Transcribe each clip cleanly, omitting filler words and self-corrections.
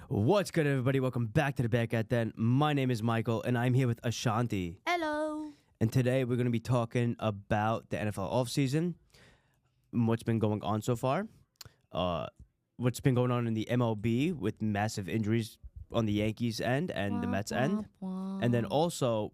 What's good, everybody? Welcome back to the Bearcat Den. My name is Michael, and I'm here with Ashanti. Hello. And today we're going to be talking about the NFL offseason, what's been going on so far, what's been going on in the MLB with massive injuries on the Yankees end and the Mets end. And then also,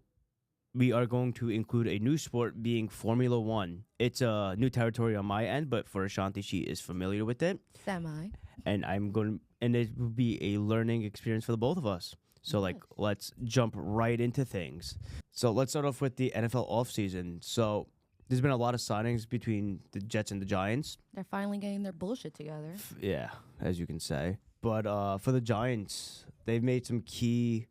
we are going to include a new sport being Formula One. It's a new territory on my end, but for Ashanti, she is familiar with it. Semi. And it will be a learning experience for the both of us. So, let's jump right into things. So, let's start off with the NFL offseason. So, there's been a lot of signings between the Jets and the Giants. They're finally getting their bullshit together. Yeah, as you can say. But for the Giants, they've made some key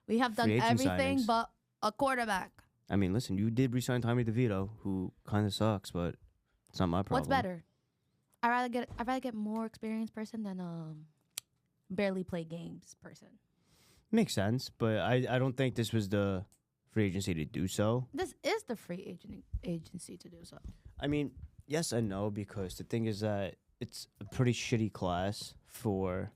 We have done free agent everything signings. but a quarterback. I mean, listen, you did re-sign Tommy DeVito, who kind of sucks, but it's not my problem. What's better? I'd rather get more experienced person than barely play games person. Makes sense, but I don't think this was the free agency to do so. This is the free agency to do so. I mean, yes and no, because the thing is that it's a pretty shitty class for.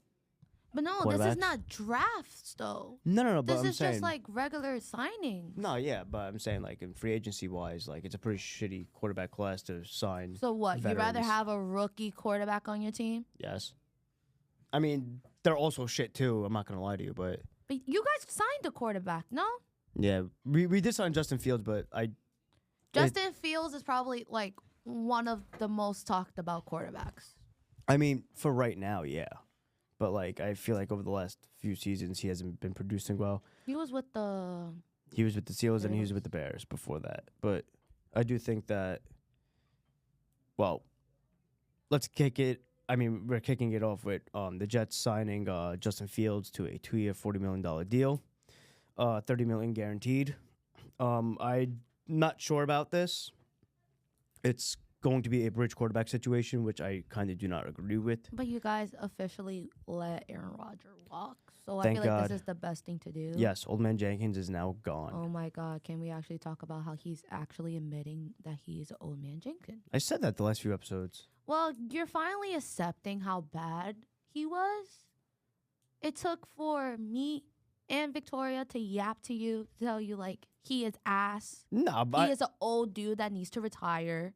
But no, this is not drafts though. No. But This I'm is saying, just like regular signing. No, yeah, but I'm saying like in free agency wise, like it's a pretty shitty quarterback class to sign. So what? You'd rather veterans. have a rookie quarterback on your team? Yes. I mean, they're also shit too. I'm not gonna lie to you, but You guys signed a quarterback, no? yeah, we did sign Justin Fields, but Justin Fields is probably like one of the most talked about quarterbacks. I mean, for right now, yeah. But like, I feel like over the last few seasons, he hasn't been producing well. He was with the He was with the Steelers and he was with the Bears before that. But I do think that, well, let's kick it. I mean, we're kicking it off with the Jets signing Justin Fields to a 2-year, $40 million deal, $30 million guaranteed. I'm not sure about this. It's going to be a bridge quarterback situation, which I kind of do not agree with. But you guys officially let Aaron Rodgers walk. So Thank I feel like God. this is the best thing to do. Yes, Old Man Jenkins is now gone. Oh my God. Can we actually talk about how he's actually admitting that he's Old Man Jenkins? I said that the last few episodes. Well, you're finally accepting how bad he was. It took for me and Victoria to yap to you, tell you like he is ass. No, but He is an old dude that needs to retire.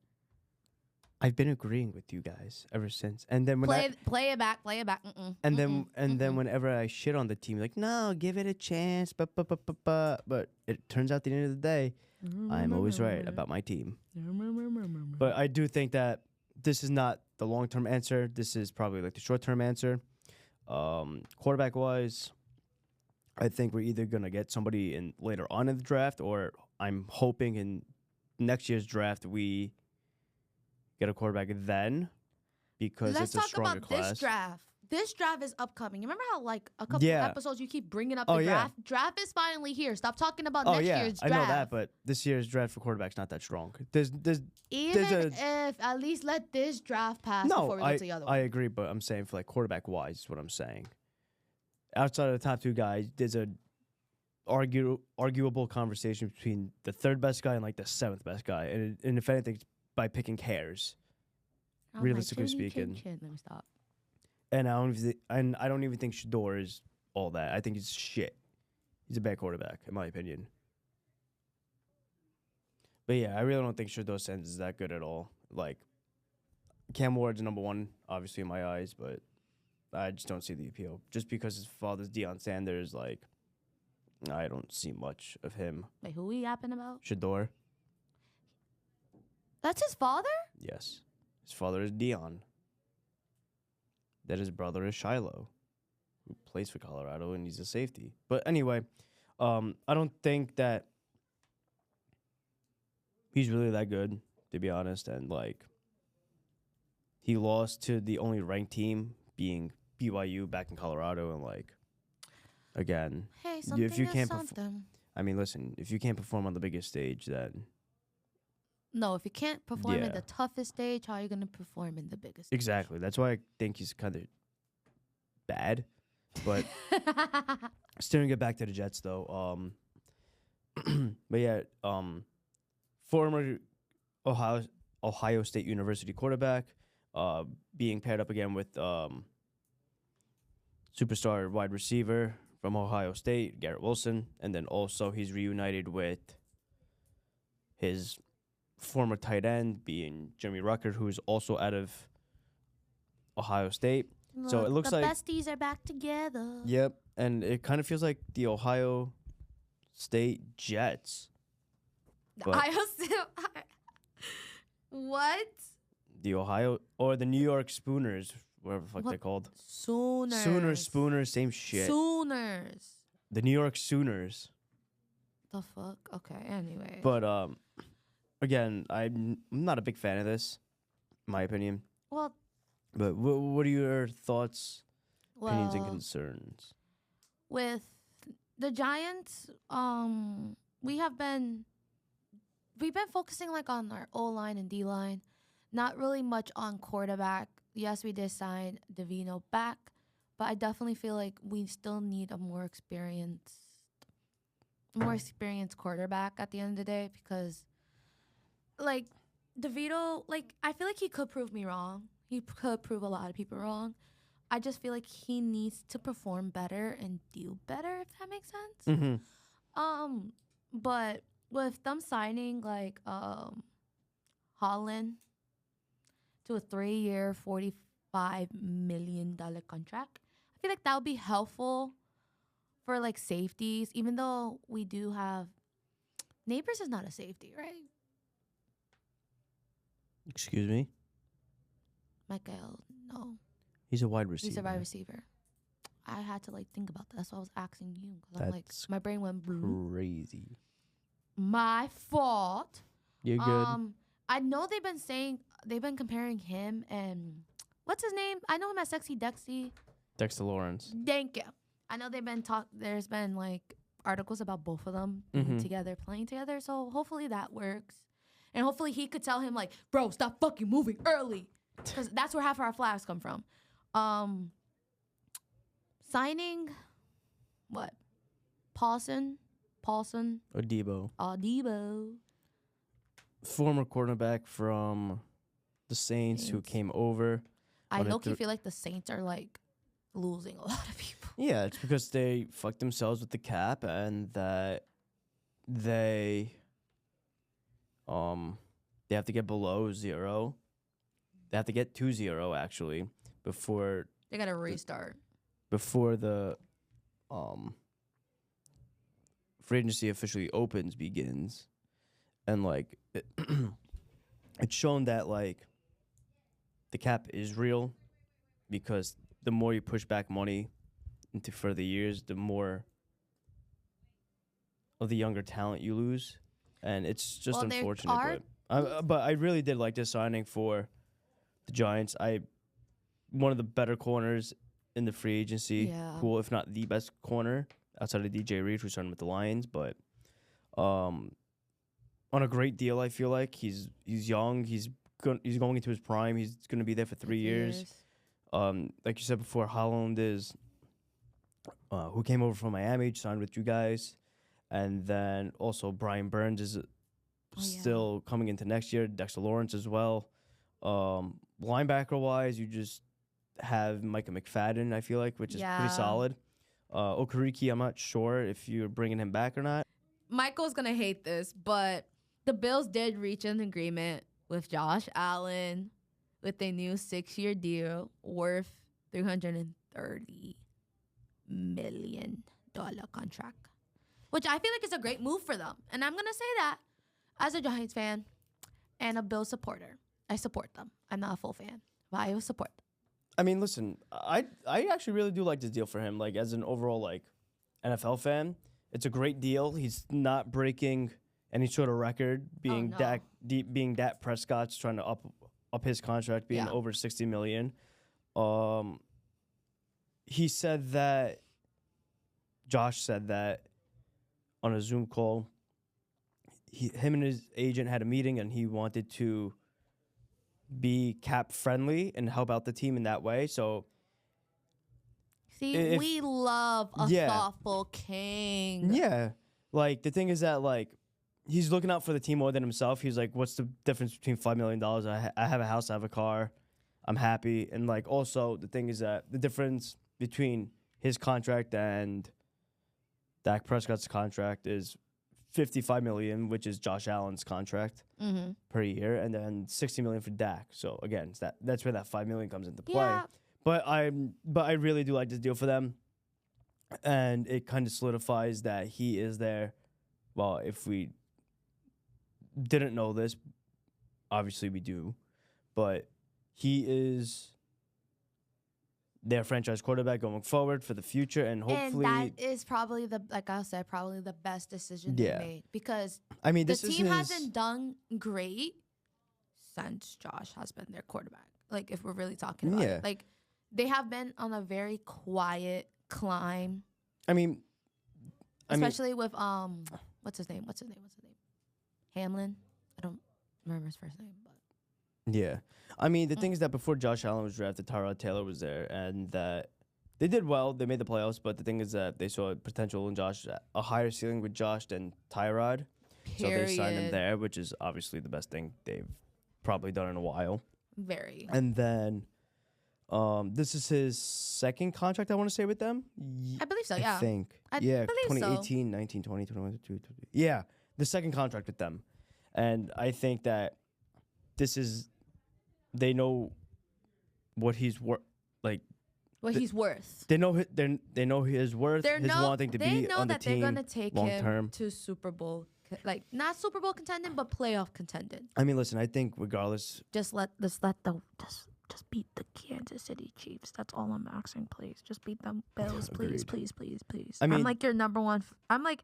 I've been agreeing with you guys ever since. And then when Play it back. Mm-mm, and then whenever I shit on the team, like, no, give it a chance. But it turns out at the end of the day, I'm always right about my team. But I do think that this is not the long-term answer. This is probably like the short-term answer. Quarterback-wise, I think we're either going to get somebody in later on in the draft, or I'm hoping in next year's draft we get a quarterback then, because Let's it's a talk stronger about class. this draft. This draft is upcoming. You remember how like a couple episodes you keep bringing up the yeah. draft? Draft is finally here. Stop talking about next year's draft. I know that, but this year's draft for quarterbacks not that strong. Even if at least let this draft pass before we go to the other one. I agree, but I'm saying for like quarterback wise is what I'm saying. Outside of the top two guys, there's a arguable conversation between the third best guy and like the seventh best guy, and if anything, it's by picking hairs. I'm realistically like, speaking. Let me stop. And I don't even think Shador is all that. I think he's shit. He's a bad quarterback, in my opinion. But yeah, I really don't think Shador Sanders is that good at all. Like, Cam Ward's number one, obviously, in my eyes, but I just don't see the appeal. Just because his father's Deion Sanders, like, I don't see much of him. Wait, who we yapping about? Shador? That's his father? Yes. His father is Deion. That his brother is Shiloh, who plays for Colorado, and he's a safety. But anyway, I don't think that he's really that good, to be honest. And, like, he lost to the only ranked team, being BYU back in Colorado. And, like, again, Hey, something if you is can't something. I mean, listen, if you can't perform on the biggest stage, then No, if you can't perform Yeah. in the toughest stage, how are you going to perform in the biggest stage? exactly. That's why I think he's kind of bad. But steering it back to the Jets, though. But yeah, former Ohio State University quarterback, being paired up again with superstar wide receiver from Ohio State, Garrett Wilson, and then also he's reunited with his former tight end, being Jimmy Rucker, who's also out of Ohio State. So it looks the like besties are back together. Yep, and it kind of feels like the Ohio State Jets. But Ohio State. What? the Ohio or the New York Spooners, whatever the fuck they're called. Sooners. Sooners, Spooners, same shit. Sooners. The New York Sooners. The fuck? Okay, anyway. But again, I'm not a big fan of this, in my opinion. Well, But what are your thoughts, opinions, and well, concerns? with the Giants, we've been focusing like on our O line and D line, not really much on quarterback. Yes, we did sign Davino back, but I definitely feel like we still need a more experienced quarterback at the end of the day, because like DeVito, like I feel like he could prove me wrong. He could prove a lot of people wrong. I just feel like he needs to perform better and do better, if that makes sense. Mm-hmm. But with them signing like Holland to a 3-year, $45 million contract, I feel like that would be helpful for like safeties, even though we do have Neighbors is not a safety, right? Excuse me? Michael, no. He's a wide receiver. He's a wide receiver. I had to like think about that. That's why I was asking you. 'Cause I'm like, That's my brain went blue. crazy. My fault. You're good. I know they've been comparing him and what's his name? I know him as Sexy Dexy. Dexter Lawrence. Thank you. I know there's been like articles about both of them being together, playing together. So hopefully that works. And hopefully he could tell him like, bro, stop fucking moving early. Because that's where half of our flags come from. Signing, what? Paulson. Debo. Former quarterback from the Saints who came over. I low-key feel like the Saints are like losing a lot of people. Yeah, it's because they fucked themselves with the cap and that they have to get below 0. They have to get to 0 actually before They got to restart. before the free agency officially begins, and like it's shown that like the cap is real, because the more you push back money into further years, the more of the younger talent you lose, and it's just unfortunate. But I really did like this signing for the Giants. One of the better corners in the free agency. Yeah. Cool, if not the best corner outside of DJ Reed, who's starting with the Lions. But on a great deal, I feel like he's young. He's going into his prime. He's going to be there for 3 years. Like you said before, Holland is who came over from Miami, signed with you guys, and then also Brian Burns is still coming into next year. Dexter Lawrence as well. Linebacker wise, you just have Micah McFadden, I feel like, which is pretty solid. Okereke, I'm not sure if you're bringing him back or not. Michael's going to hate this, but the Bills did reach an agreement with Josh Allen with a new 6-year deal worth $330 million contract, which I feel like is a great move for them. And I'm going to say that as a Giants fan and a Bills supporter. I support them. I'm not a full fan, but I will support them. I mean, listen, I actually really do like this deal for him. Like, as an overall like NFL fan, it's a great deal. He's not breaking any sort of record, being Dak Prescott's trying to up his contract, being over $60 million. Josh said that on a Zoom call, him and his agent had a meeting, and he wanted to be cap friendly and help out the team in that way. So, we love a thoughtful king. Yeah, like the thing is that like he's looking out for the team more than himself. He's like, what's the difference between $5 million? I have a house, I have a car, I'm happy. And like also the thing is that the difference between his contract and Dak Prescott's contract is $55 million, which is Josh Allen's contract per year, and then $60 million for Dak. So again, that's where that $5 million comes into play. Yeah. But I really do like this deal for them, and it kind of solidifies that he is there. Well, if we didn't know this, obviously we do, but he is their franchise quarterback going forward for the future, and hopefully, and that is probably like I said, probably the best decision they made, because I mean, the team hasn't done great since Josh has been their quarterback. Like, if we're really talking about it, like, they have been on a very quiet climb. Especially with what's his name? Hamlin. I don't remember his first name, but yeah. I mean, the thing is that before Josh Allen was drafted, Tyrod Taylor was there, and that they did well. They made the playoffs, but the thing is that they saw potential in Josh, a higher ceiling with Josh than Tyrod. So they signed him there, which is obviously the best thing they've probably done in a while. Very. And then this is his second contract, I want to say, with them. I believe so, yeah. I think. I believe 2018, so. 19, 20, 21, 22, 23. Yeah, the second contract with them. And I think that this is, they know what he's worth. Like, what he's worth. They know they know his worth. Wanting to be on the team. They know that they're gonna take him term. to Super Bowl, like not Super Bowl contending, but playoff contending. I mean, listen, I think regardless, just beat the Kansas City Chiefs. That's all I'm asking, please. Just beat them Bills, please, please, please, please. I mean, I'm like your number one. I'm like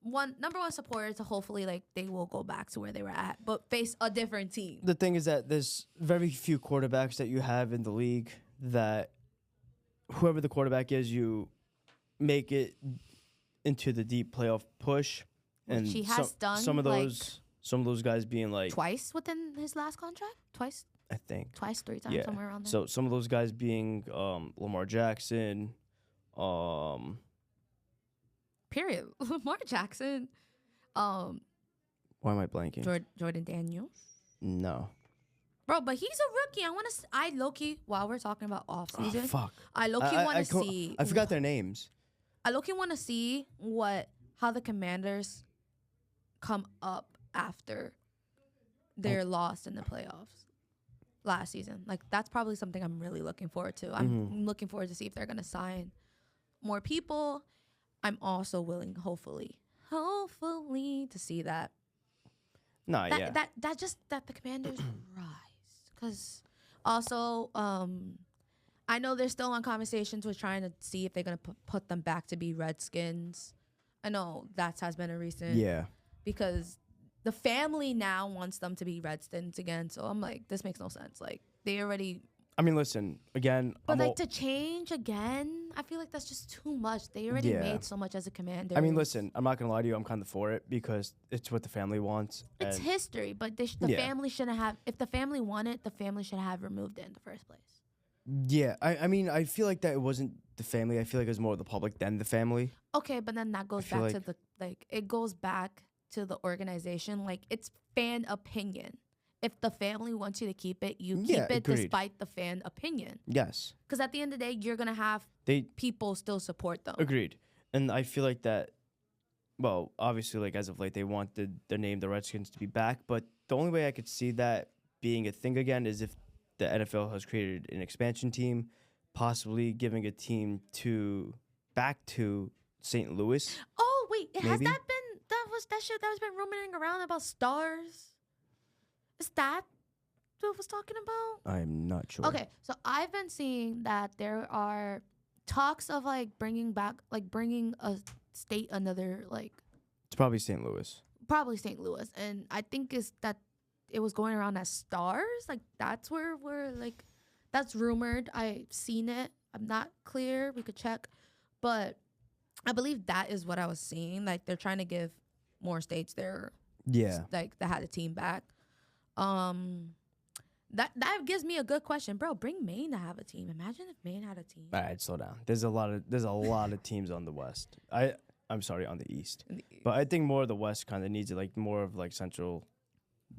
number one supporter to hopefully like they will go back to where they were at, but face a different team. The thing is that there's very few quarterbacks that you have in the league that whoever the quarterback is, you make it into the deep playoff push. And he has done some of those guys being like twice within his last contract. Twice, I think. Twice, 3 times, somewhere around there. So some of those guys being Lamar Jackson, period. Lamar Jackson. Why am I blanking? Jordan Daniels. No. Bro, but he's a rookie. I low-key, while we're talking about offseason, fuck. I low-key want to see. I forgot their names. I low-key want to see how the Commanders come up after their loss in the playoffs last season. Like, that's probably something I'm really looking forward to. I'm looking forward to see if they're going to sign more people. I'm also willing, hopefully, to see that. That the Commanders rise. Because also, I know they're still on conversations with trying to see if they're going to put them back to be Redskins. I know that has been a recent. Yeah. Because the family now wants them to be Redskins again. So I'm like, this makes no sense. Like, they already. I mean, listen, again. But to change again, I feel like that's just too much. They already made so much as a Commander. I mean, listen, I'm not going to lie to you. I'm kind of for it because it's what the family wants. It's history, but the family shouldn't have. If the family won it, the family should have removed it in the first place. Yeah, I mean, I feel like that it wasn't the family. I feel like it was more the public than the family. Okay, but then that goes back to it goes back to the organization. Like, it's fan opinion. If the family wants you to keep it, you keep it despite the fan opinion. Yes. Because at the end of the day, you're going to have people still support them. Agreed. And I feel like that, well, obviously, like, as of late, they wanted the name the Redskins to be back. But the only way I could see that being a thing again is if the NFL has created an expansion team, possibly giving a team back to St. Louis. Oh, wait. Has that been, that shit that was been rumoring around about stars? Is that what I was talking about? I'm not sure. Okay, so I've been seeing that there are talks of bringing a state another It's probably St. Louis. Probably St. Louis, and I think is that it was going around as stars. Like, that's where we're that's rumored. I've seen it. I'm not clear. We could check, but I believe that is what I was seeing. Like, they're trying to give more states their that had a team back. That gives me a good question, bro. Bring Maine to have a team. Imagine if Maine had a team. All right, slow down. There's a lot of teams on the West. I'm sorry, on the East. But I think more of the West kind of needs it, like more of like Central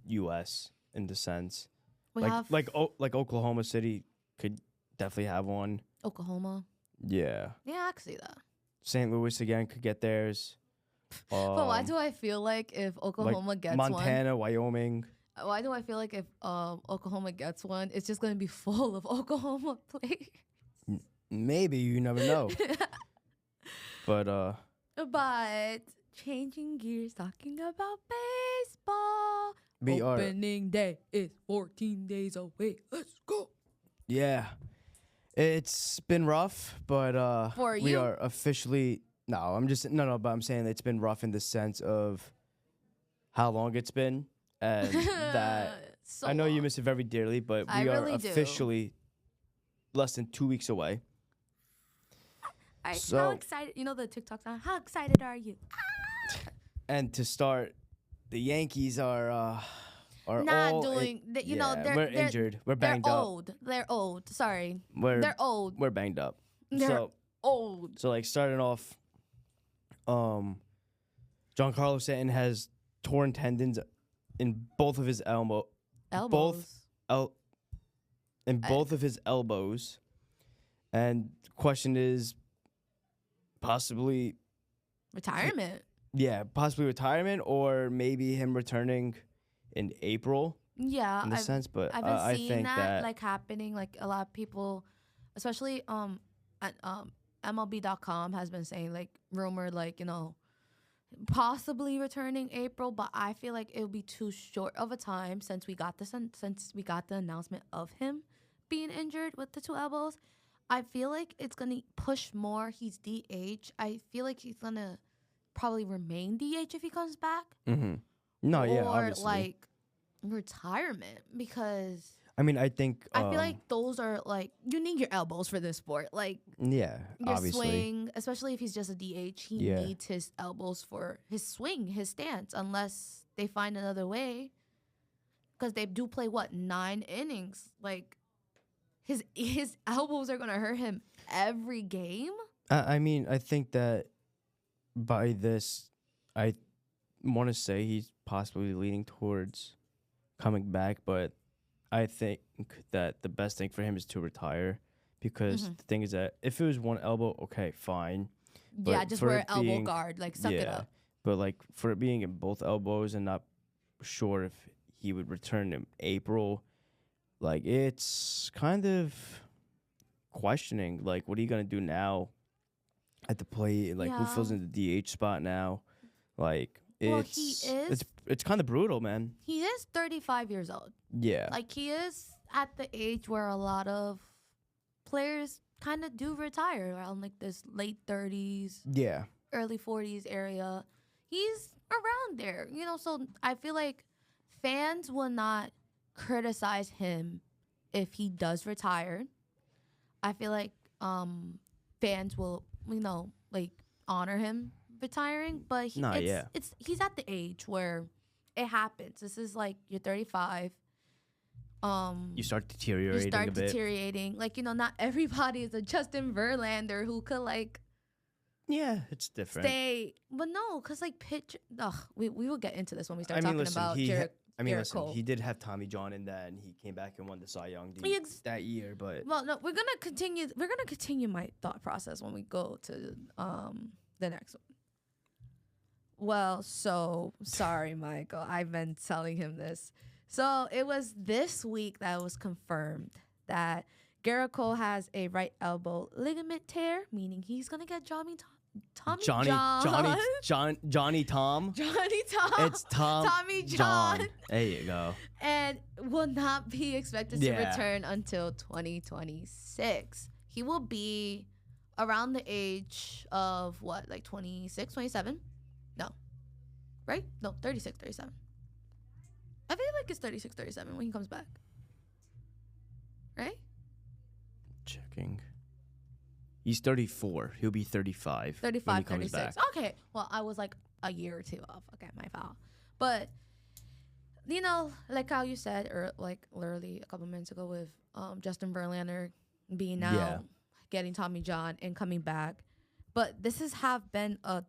U.S. in the sense. Like Oklahoma City could definitely have one. Oklahoma. Yeah. Yeah, I can see that. St. Louis again could get theirs. But why do I feel like if Oklahoma like gets Montana, Wyoming. one, why do I feel like if Oklahoma gets one, it's just gonna be full of Oklahoma players? Maybe, you never know. But But changing gears, talking about baseball. we are Opening day is 14 days away. Let's go. yeah. It's been rough, but For we you? are officially but I'm saying it's been rough in the sense of how long it's been and that So I know you long. miss it very dearly, but I we are really do. officially less than 2 weeks away. How So- excited? You know the TikTok song. How excited are you? And to start, the Yankees are Not all doing. They're we're injured. We're They're banged up. old. They're old. Sorry. We're They're old. we're banged up. They're old. So like starting off, Giancarlo Stanton has torn tendons in both of his Elbows. both of his elbows, and the question is possibly Retirement. possibly retirement or maybe him returning in April Yeah. in a sense. But I've been I seeing think that like happening. Like a lot of people, especially at MLB.com has been saying like rumored like possibly returning April, but I feel like it'll be too short of a time since we got the announcement of him being injured with the two elbows. I feel like it's gonna push more. He's DH. I feel like he's gonna probably remain DH if he comes back. mm-hmm. No, or yeah, obviously. like retirement because I mean, I think I feel like those are like you need your elbows for this sport. Like yeah, your obviously. swing, especially if he's just a DH, he Yeah. needs his elbows for his swing, his stance, unless they find another way. Because they do play 9 innings. Like his elbows are gonna hurt him every game. I mean, I think that by this, I want to say he's possibly leaning towards coming back, but I think that the best thing for him is to retire because the thing is that if it was one elbow, okay, fine. Yeah, But just for wear it an elbow being- guard, like suck it up. But like for it being in both elbows and not sure if he would return in April, like it's kind of questioning like what are you gonna do now at the plate? Like who fills Yeah. in the DH spot now? Like Well, it's kind of brutal, man. He is 35 years old. Yeah. Like he is at the age where a lot of players kind of do retire around like this late 30s, Yeah. early 40s area. He's around there, so I feel like fans will not criticize him if he does retire. I feel like fans will, like honor him retiring, but he's at the age where it happens. This is like you're 35. You start deteriorating You start a bit. deteriorating. Like, not everybody is a Justin Verlander who could like Yeah, it's different. stay. But no, because like we will get into this when we start I mean, talking listen, about Garrett Cole. he did have Tommy John in that, and he came back and won the Cy Young that year. But Well, no, we're gonna continue my thought process when we go to the next one. Well, so sorry, Michael. I've been telling him this. So it was this week that it was confirmed that Garrett Cole has a right elbow ligament tear, meaning he's gonna get Tommy Tom. Johnny Tom. Johnny Tom. It's Tom. Tommy John. There you go. And will not be expected to Yeah. return until 2026. He will be around the age of what, like 26, 27? No. Right? No, 36, 37. I feel like it's 36, 37 when he comes back. Right? Checking. He's 34. He'll be 35. 35, when he comes 36. back. Okay. Well, I was like a year or two off. Okay, my fault. But, like how you said, or like literally a couple minutes ago with Justin Verlander being now getting Tommy John and coming back. But this have been a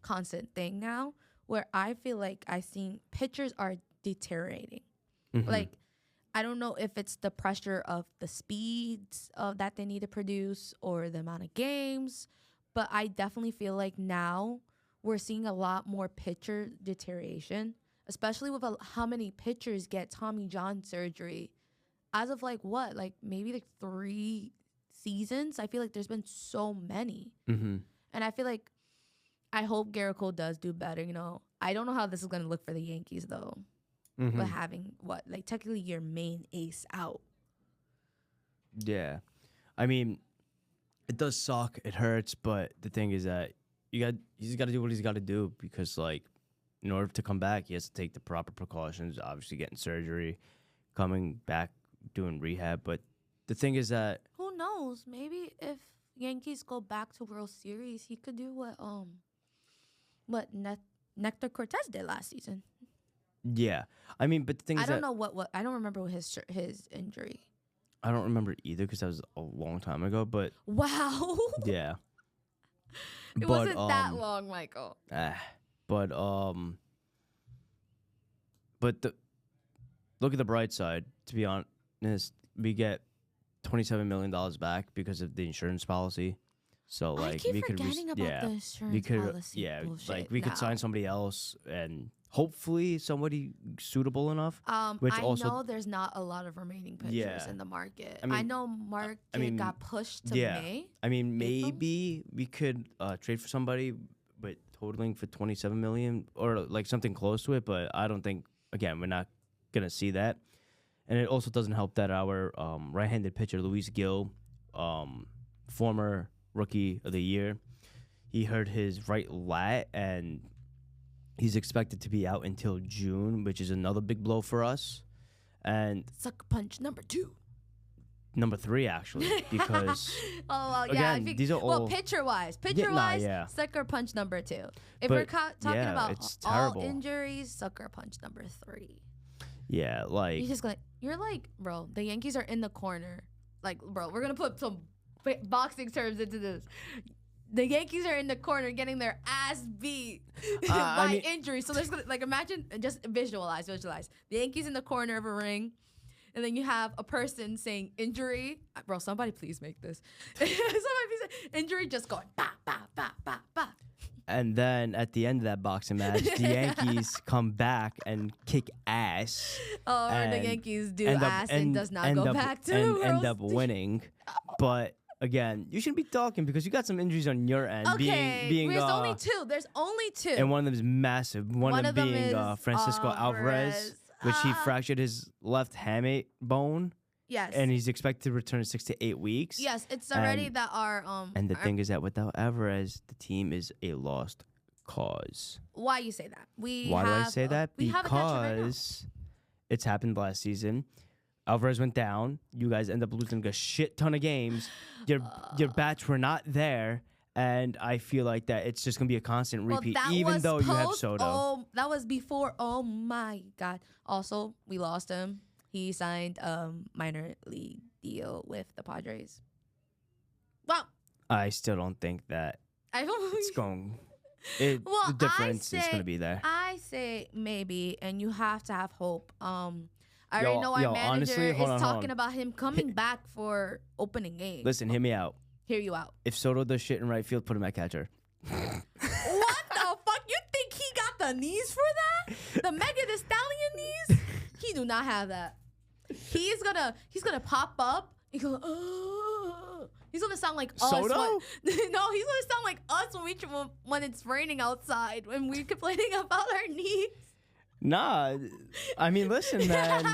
constant thing now where I feel like I've seen pitchers are deteriorating. Mhm. Like, I don't know if it's the pressure of the speeds that they need to produce or the amount of games, but I definitely feel like now we're seeing a lot more pitcher deterioration, especially with how many pitchers get Tommy John surgery. As of like what, like maybe like 3 seasons, I feel like there's been so many. Mm-hmm. And I feel like I hope Garrett Cole does do better. You know, I don't know how this is going to look for the Yankees though, Mm-hmm. but having like technically your main ace out. Yeah, I mean, it does suck. It hurts, but the thing is that he's got to do what he's got to do because like in order to come back, he has to take the proper precautions. Obviously, getting surgery, coming back, doing rehab. But the thing is that Who knows? Maybe if Yankees go back to World Series, he could do what Nectar Cortez did last season. yeah, I mean, but the thing is I don't that know what I don't remember what his injury. I don't remember either because that was a long time ago. But Wow. yeah, It wasn't that long, Michael. But look at the bright side. To be honest, we get $27 million back because of the insurance policy. So like I keep we could forgetting about the insurance policy bullshit like we could now. sign somebody else and hopefully somebody suitable enough. Which I also know there's not a lot of remaining pitchers Yeah. in the market. I mean, I know Mark got pushed to yeah. May. I mean, maybe we could trade for somebody, but totaling for $27 million or like something close to it. But I don't think, again, we're not gonna see that. And it also doesn't help that our right-handed pitcher Luis Gil, former Rookie of the Year, he hurt his right lat and he's expected to be out until June, which is another big blow for us. And Sucker punch number 2. number 3 actually, because oh well, again, yeah. I think, these are all well, pitcher wise, sucker punch number 2. If But, we're talking yeah, about it's all terrible. injuries, sucker punch number 3. yeah, like You're like, bro. The Yankees are in the corner. Like, bro, we're gonna put some boxing terms into this. The Yankees are in the corner getting their ass beat by injury. So there's like, imagine, just visualize. The Yankees in the corner of a ring. And then you have a person saying injury. Bro, somebody please make this. Somebody please say injury, just going ba, ba, ba, ba, ba. And then at the end of that boxing match, the Yankees come back and kick ass. Oh, or the Yankees do ass and does not go back to and end up winning. But again, you shouldn't be talking because you got some injuries on your end. Okay, being there's only 2. There's only 2. And one of them is massive. One of them being is Francisco Alvarez, which he fractured his left hamate bone. Yes. And he's expected to return in 6 to 8 weeks. Yes, it's already that our And the thing is that without Alvarez, the team is a lost cause. Why you say that? Why do I say that? Because it's happened last season. Alvarez went down. You guys end up losing a shit ton of games. Your bats were not there. And I feel like that it's just going to be a constant repeat, even though you have Soto. Oh, that was before. Oh, my God. Also, we lost him. He signed a minor league deal with the Padres. Well, I still don't think that it's going. The difference is going to be there. I say maybe, and you have to have hope. I already know our manager honestly, is talking about him coming back for opening game. Listen, hear me out. Hear you out. If Soto does shit in right field, put him at catcher. What the fuck? You think he got the knees for that? The Mega the Stallion knees? He do not have that. He's gonna pop up. He's gonna sound like us. Soto? No, he's gonna sound like us when it's raining outside when we're complaining about our knees. Nah, I mean, listen, man.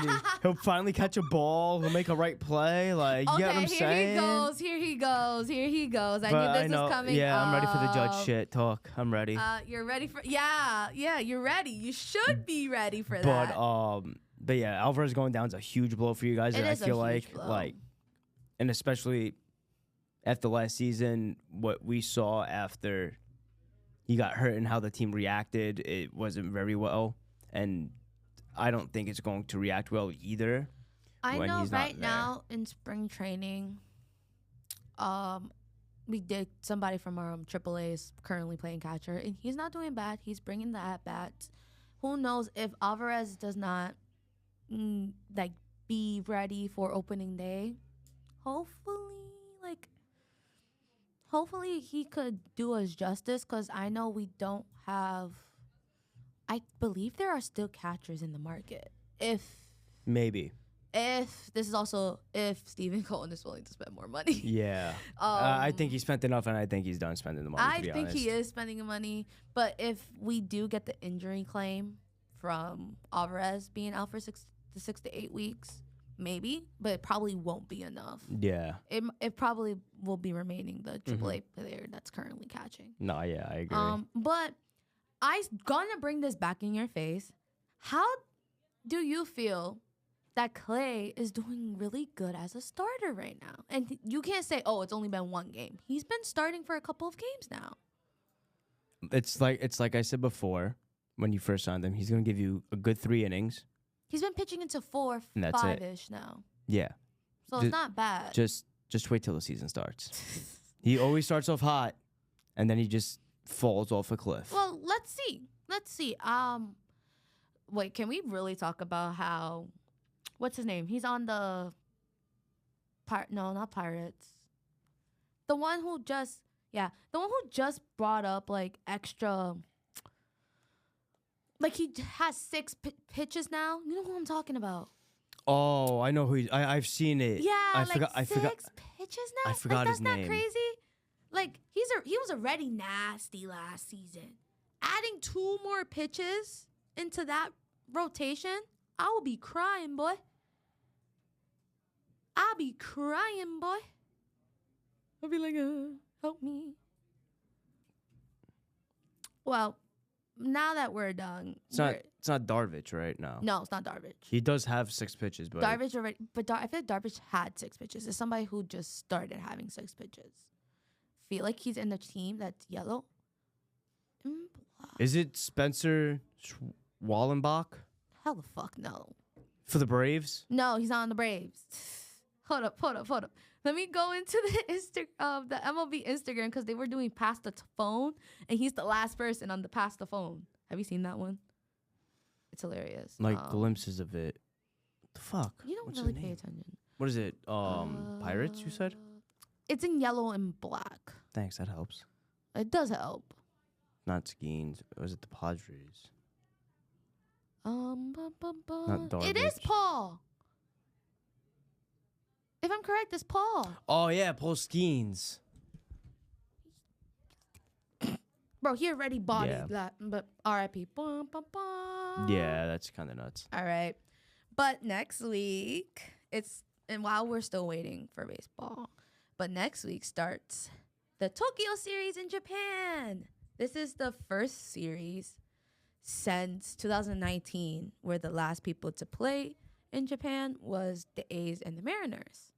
He'll finally catch a ball. He'll make a right play. Like, you get what I'm saying? Here he goes. I But knew this was coming. Yeah, I'm ready for the judge shit talk. I'm ready. You're ready for you're ready. You should be ready for that. But yeah, Alvarez going down is a huge blow for you guys. It and I is a feel huge blow. and especially after last season, what we saw after he got hurt and how the team reacted, it wasn't very well. And I don't think it's going to react well either. I when know he's not right there. now in spring training, we did somebody from our AAA is currently playing catcher, and he's not doing bad. He's bringing the at bats. Who knows if Alvarez does not be ready for opening day. Hopefully, like, hopefully he could do us justice because I know we don't have. I believe there are still catchers in the market. Maybe. If this is also if Stephen Cohen is willing to spend more money. Yeah. I think he spent enough, and I think he's done spending the money. I to be think honest. he is spending the money, but if we do get the injury claim from Alvarez being out for 6 to 8 weeks, maybe, but it probably won't be enough. Yeah. It probably will be remaining the AAA player that's currently catching. No, yeah, I agree. But I gonna bring this back in your face. How do you feel that Clay is doing really good as a starter right now? And you can't say, oh, it's only been one game. He's been starting for a couple of games now. It's like I said before when you first signed him. He's gonna give you a good 3 innings. He's been pitching into 4, And that's it. 5-ish now. Yeah. So it's not bad. Just wait till the season starts. He always starts off hot, and then he just falls off a cliff. Well, let's see. Wait, can we really talk about how, what's his name? He's on the, no, not Pirates. The one who just brought up, like, extra, like, he has 6 pitches now. You know who I'm talking about? Oh, I know who I've seen it. Yeah, I like forgot, 6 pitches now? I forgot his that's not name. crazy? Like, he was already nasty last season. Adding 2 more pitches into that rotation, I will be crying, boy. I'll be crying, boy. I'll be like, help me. Well, now that we're done. It's not Darvish, right? No, it's not Darvish. He does have 6 pitches, but Darvish already, but I feel like Darvish had 6 pitches. It's somebody who just started having 6 pitches. Feel like he's in the team that's yellow. Is it Spencer Wallenbach Hell the fuck no. for the Braves? No, he's not on the Braves. Hold up. Let me go into the the MLB Instagram because they were doing pass the phone, and he's the last person on the pass the phone. Have you seen that one? It's hilarious. Like glimpses of it. The fuck? You don't What's really the pay name? attention. What is it? Pirates, you said? It's in yellow and black. Thanks, that helps. It does help. Not Skeens. Was it the Padres? Not Darvish. It is Paul. If I'm correct, it's Paul. Oh, yeah, Paul Skeens. Bro, he already bodied Yeah. that, but R.I.P. Yeah, that's kind of nuts. All right. But next week, and while we're still waiting for baseball, but next week starts the Tokyo series in Japan. This is the first series since 2019 where the last people to play in Japan was the A's and the Mariners.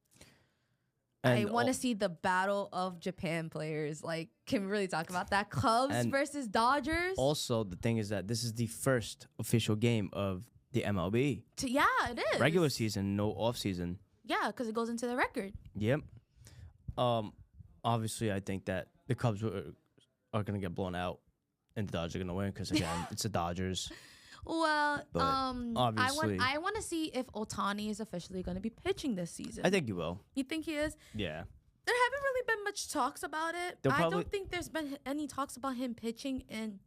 I want to see the battle of Japan players. Like, can we really talk about that? Cubs versus Dodgers. Also, the thing is that this is the first official game of the MLB. Yeah, it is. Regular season, no offseason. Yeah, because it goes into the record. Yep. Obviously, I think that the Cubs are going to get blown out, and the Dodgers are going to win because, again, it's the Dodgers. Well, But obviously, I want to see if Ohtani is officially going to be pitching this season. I think you will. You think he is? Yeah. There haven't really been much talks about it. I don't think there's been any talks about him pitching in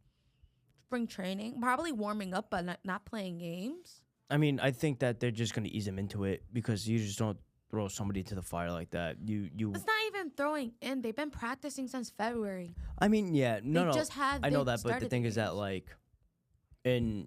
spring training. Probably warming up, but not playing games. I mean, I think that they're just going to ease him into it because you just don't throw somebody to the fire like that. You. It's not even throwing in. They've been practicing since February. I mean, yeah, no. Just had. I know that, but the thing is that, like, in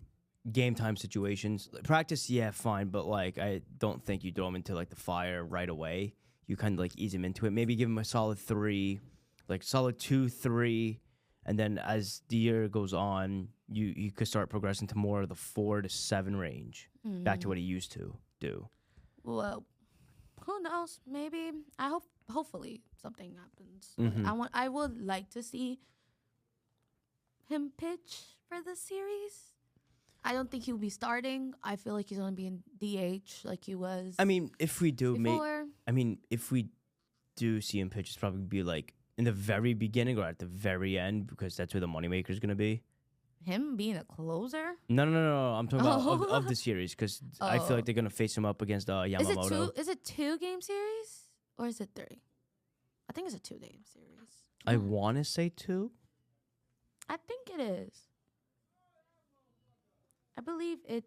game time situations, practice, yeah, fine, but like, I don't think you throw him into like the fire right away. You kind of like ease him into it. Maybe give him a solid 3, like solid 2, 3, and then as the year goes on, you could start progressing to more of the 4 to 7 range, back to what he used to do. Well, who knows? Maybe hopefully something happens. I would like to see him pitch for the series. I don't think he'll be starting. I feel like he's going to be in DH like he was. I mean, if we do if we do see him pitch, it's probably be like in the very beginning or at the very end because that's where the moneymaker is going to be. him being a closer? No. I'm talking about of the series because I feel like they're gonna face him up against Yamamoto. Is it 2-game series or is it 3? I think it's a 2-game series. I want to say 2. I think it is. I believe it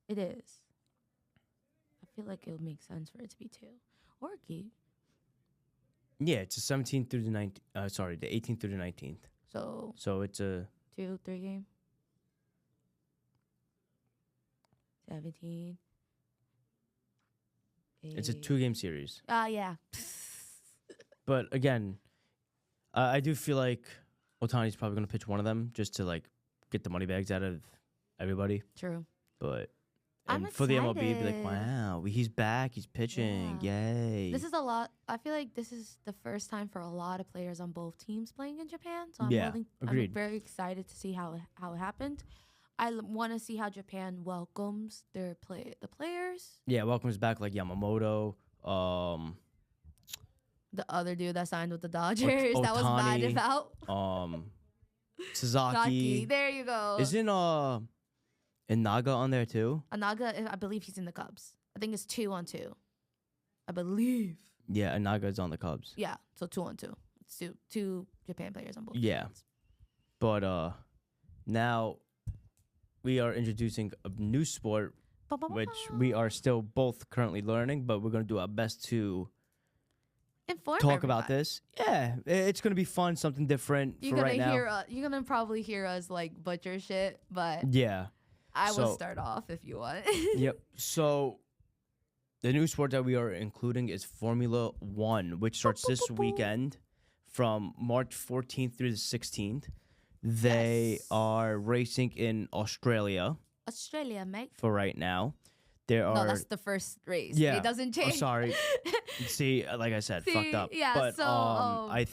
is. I feel like it would make sense for it to be 2 or keep. Yeah, it's the 17th through the 19th. Sorry, the 18th through the 19th. So it's a 2-3 game. 17. It's a 2-game series. Yeah. But again, I do feel like Ohtani's probably going to pitch one of them just to like get the money bags out of everybody. True. But I'm for the MLB, be like, excited. wow, he's back, he's pitching, yay. This is a lot. I feel like this is the first time for a lot of players on both teams playing in Japan. So I'm agreed. very excited to see how it happened. I want to see how Japan welcomes the players. Yeah, welcomes back like Yamamoto. The other dude that signed with the Dodgers that was mad Ohtani, about. Sasaki. There you go. Isn't Inaga on there too? Anaga, I believe he's in the Cubs. I think it's 2-2. I believe. Yeah, Inaga's on the Cubs. Yeah, so 2-2. It's two Japan players on both Yeah. teams. But now we are introducing a new sport, which we are still both currently learning, but we're going to do our best to Inform talk about everybody. this. Yeah, it's going to be fun, something different You're for gonna right now. you're gonna probably hear us like butcher shit, but Yeah. I will So- start off if you want. Yep. So the new sport that we are including is Formula One, which starts this weekend from March 14th through the 16th. They Yes. are racing in Australia Australia, mate. for right now. There No, are that's the first race. Yeah. It doesn't Oh, change. sorry. See, like I said, fucked See, up. yeah, But so, I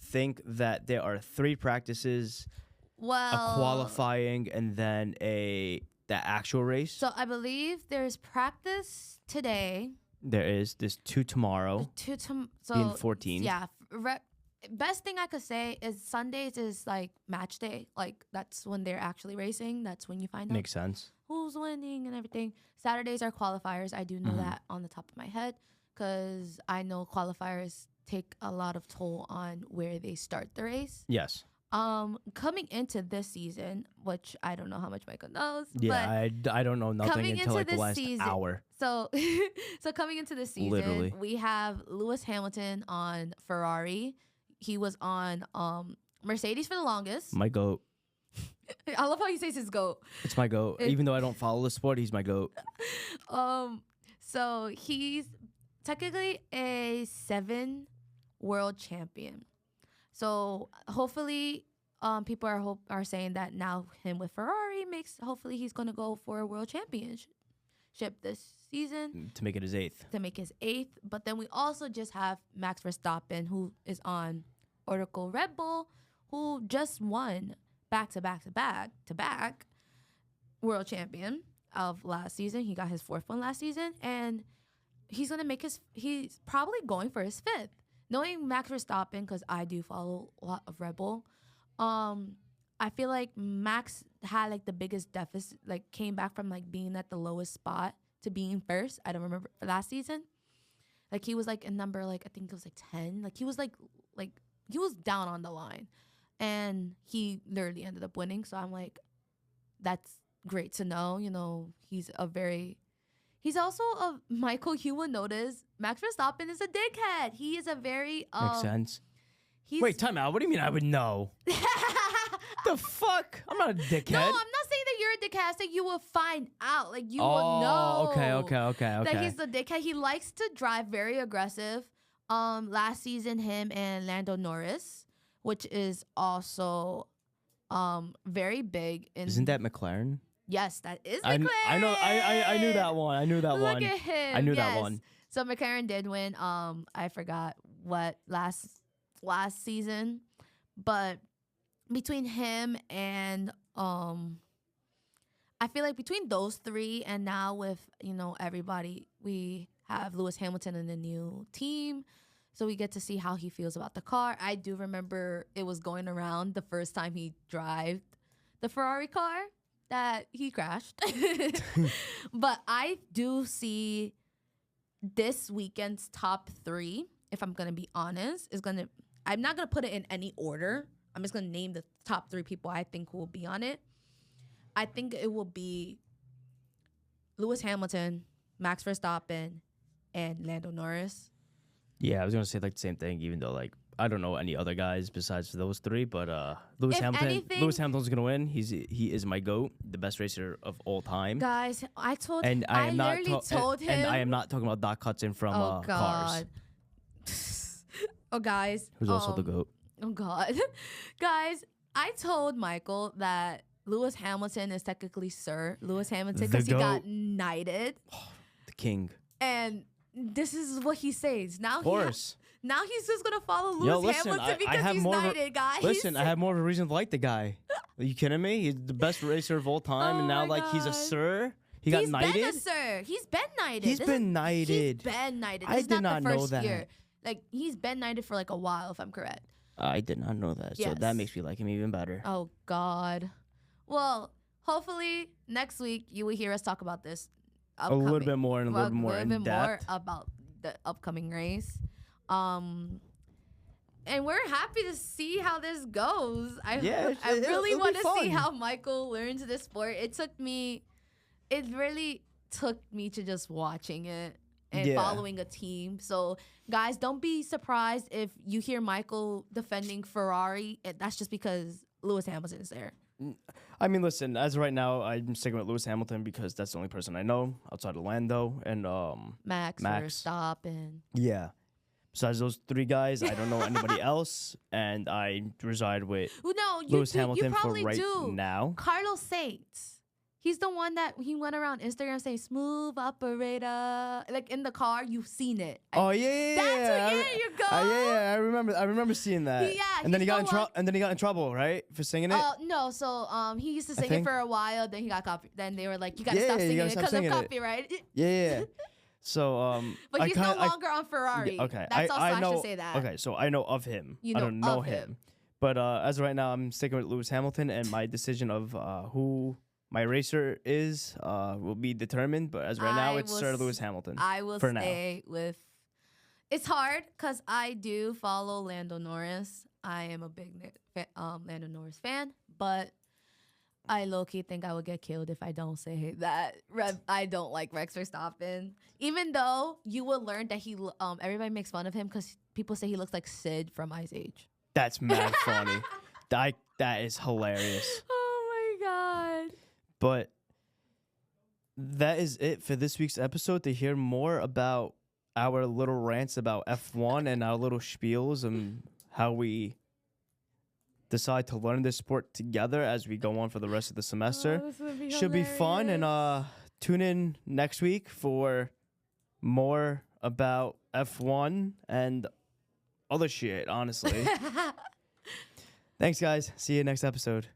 think that there are 3 practices, Well, a qualifying, and then the actual race. So I believe there's practice today. There's 2 tomorrow. So being 14. Yeah. Best thing I could say is Sundays is like match day. Like that's when they're actually racing. That's when you find out Makes sense. who's winning and everything. Saturdays are qualifiers. I do know that on the top of my head because I know qualifiers take a lot of toll on where they start the race. Yes. Coming into this season, which I don't know how much Michael knows. Yeah, but I don't know nothing coming until into like the this last season- hour. So coming into this season, Literally. we have Lewis Hamilton on Ferrari. He was on Mercedes for the longest. My goat. I love how he says his GOAT. It's my goat. Even though I don't follow the sport, he's my goat. So he's technically a 7 world champion. So hopefully, people are saying that now him with Ferrari hopefully he's gonna go for a world championship this season To make it his 8th. to make his 8th. But then we also just have Max Verstappen, who is on Oracle Red Bull, who just won back world champion of last season. He got his 4th one last season, and he's probably going for his 5th. Knowing Max Verstappen, because I do follow a lot of Red Bull, I feel like Max had like the biggest deficit, like came back from like being at the lowest spot to being first. I don't remember for last season. Like he was like a number, like I think it was like 10. Like he was like he was down on the line, and he literally ended up winning. So I'm like, that's great to know. You know, he's also a Michael. You will notice Max Verstappen is a dickhead. He is a very Makes sense. He's, Wait, time out. What do you mean I would know? The fuck? I'm not a dickhead. No, I'm not saying that you're a dickhead. I said you will find out. Like you will know. Okay. That he's a dickhead. He likes to drive very aggressive. Last season, him and Lando Norris, which is also very big. Isn't that McLaren? Yes, that is I McLaren. I know. I knew that one. I knew that Look one. at him. I knew yes. that one. So McLaren did win. I forgot what last season, but between him and I feel like between those 3 and now with everybody, we have Lewis Hamilton in the new team, so we get to see how he feels about the car. I do remember it was going around the first time he the Ferrari car that he crashed. But I do see this weekend's top 3, if I'm going to be honest, I'm not going to put it in any order. I'm just going to name the top 3 people I think will be on it. I think it will be Lewis Hamilton, Max Verstappen, and Lando Norris. Yeah, I was gonna say like the same thing, even though like I don't know any other guys besides those 3, but Lewis Hamilton's gonna win. He is my GOAT, the best racer of all time. Guys, I told and him, I literally told him, and I am not talking about Doc Hudson from Cars. Oh, guys, Who's also the GOAT. Oh God, guys, I told Michael that Lewis Hamilton is technically Sir Lewis Hamilton because he got knighted. The king. And this is what he says. Now of course. Now he's just going to follow Lewis Hamilton because he's knighted, guys. Listen, I have more of a reason to like the guy. Are you kidding me? He's the best racer of all time, and now like he's a Sir. He's knighted. Been a Sir. He's been knighted. He's been knighted. He's been knighted. I did not know that. Year. Like, he's been knighted for like a while, if I'm correct. I did not know that. Yes. So that makes me like him even better. Oh, God. Well, hopefully next week you will hear us talk about this. A little bit more and a little bit more in depth. More about the upcoming race. And we're happy to see how this goes. I really want to see how Michael learns this sport. It really took me to just watching it and following a team. So, guys, don't be surprised if you hear Michael defending Ferrari. That's just because Lewis Hamilton is there. I mean, listen, as of right now, I'm sticking with Lewis Hamilton because that's the only person I know outside of Lando and Max. Verstappen. Yeah. Besides those 3 guys, I don't know anybody else, and I reside with Lewis Hamilton for right now. Carlos Sainz. He's the one that he went around Instagram saying "smooth operator," like in the car. You've seen it. Oh yeah. That's what you go. I remember seeing that. Yeah. And then he got in trouble, right, for singing it. No. So he used to sing it for a while. Then he got copy. Then they were like, "You gotta stop singing it because of copyright." Yeah. So But he's no longer on Ferrari. Okay. That's I should say that. Okay. So I know of him. I don't know him. But as of right now, I'm sticking with Lewis Hamilton, and my decision of who my racer is will be determined, but as right now, it's Sir Lewis Hamilton. I will stay with. It's hard because I do follow Lando Norris. I am a big Lando Norris fan, but I low-key think I would get killed if I don't say that I don't like Max Verstappen. Even though you will learn that everybody makes fun of him because people say he looks like Sid from Ice Age. That's mad funny. That is hilarious. Oh my God. But that is it for this week's episode. To hear more about our little rants about F1 and our little spiels and how we decide to learn this sport together as we go on for the rest of the semester. Should be fun. And tune in next week for more about F1 and other shit, honestly. Thanks, guys. See you next episode.